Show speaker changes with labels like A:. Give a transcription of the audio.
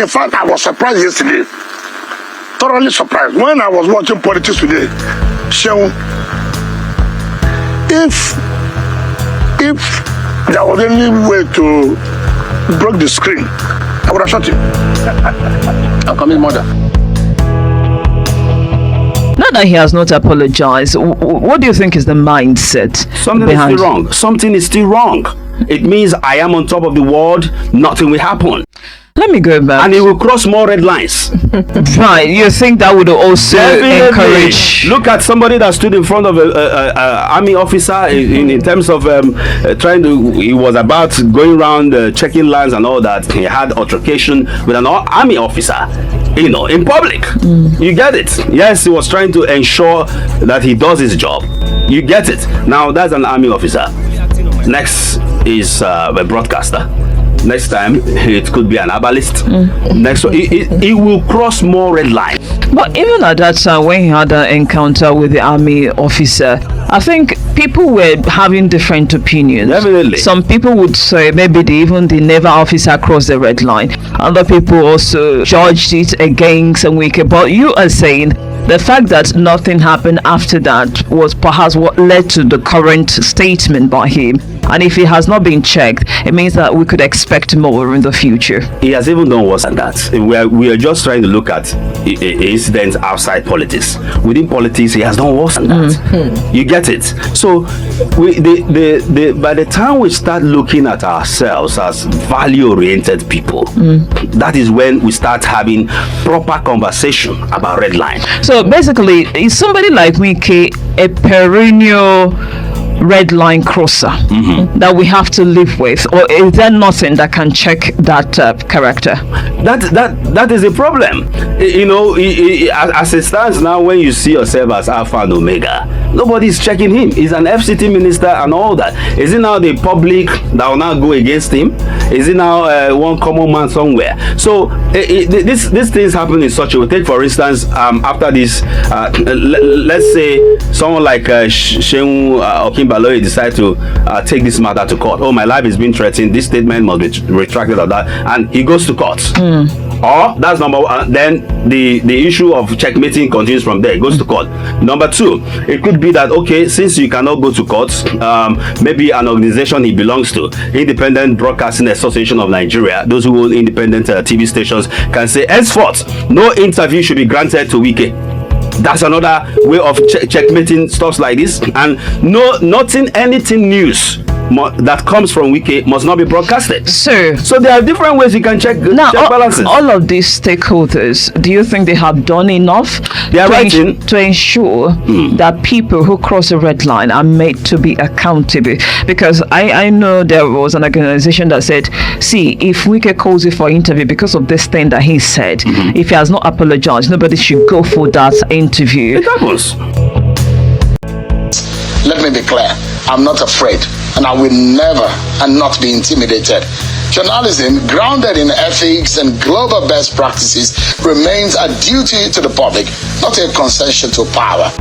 A: In fact, I was surprised yesterday, thoroughly surprised, when I was watching Politics Today. So, if there was any way to break the screen, I would have shot him.
B: I'm coming, mother.
C: Now that he has not apologized, what do you think is the mindset?
B: Something is still wrong. Something is still wrong. It means I am on top of the world, nothing will happen.
C: Let me go back.
B: And he will cross more red lines.
C: Right, you think that would also encourage...
B: Look at somebody that stood in front of an army officer in terms of he was about going around checking lands and all that. He had altercation with an army officer, in public. You get it? Yes, he was trying to ensure that he does his job. You get it? Now, that's an army officer. Next is a broadcaster. Next time, it could be an herbalist. Next, it will cross more red lines.
C: But even at that time, when he had an encounter with the army officer, I think people were having different opinions.
B: Definitely.
C: Some people would say maybe even the naval officer crossed the red line. Other people also judged it against Wike. But you are saying the fact that nothing happened after that was perhaps what led to the current statement by him. And if it has not been checked, it means that we could expect more in the future.
B: He has even done worse than that. We are just trying to look at incidents outside politics. Within politics, he has done worse than that. You get it? So, by the time we start looking at ourselves as value-oriented people, that is when we start having proper conversation about red line.
C: So basically, is somebody like Wike a perennial red line crosser that we have to live with, or is there nothing that can check that character?
B: That is a problem. As it stands now, when you see yourself as Alpha and Omega, nobody is checking him. He's an FCT minister and all that. Is it now the public that will now go against him? Is it now one common man somewhere? So these things happen in such a way. Take for instance, after this, let's say someone like Shehu Okinbaloye decide to take this matter to court. Oh, my life is being threatened. This statement must be retracted of that, and he goes to court. Or that's number one. Then the issue of checkmating continues from there. It goes to court. Number two, it could be that, okay, since you cannot go to court, maybe an organization he belongs to, Independent Broadcasting Association of Nigeria, those who own independent TV stations, can say henceforth no interview should be granted to Wike. That's another way of checkmating stuff like this. And anything news that comes from Wike must not be broadcasted. So there are different ways you can check balances.
C: All of these stakeholders, do you think they have done enough to ensure that people who cross the red line are made to be accountable? Because I know there was an organization that said, see, if Wike calls you for interview because of this thing that he said, if he has not apologized, nobody should go for that interview.
B: It happens.
A: Let me be clear, I'm not afraid, and I will never and not be intimidated. Journalism grounded in ethics and global best practices remains a duty to the public, not a concession to power.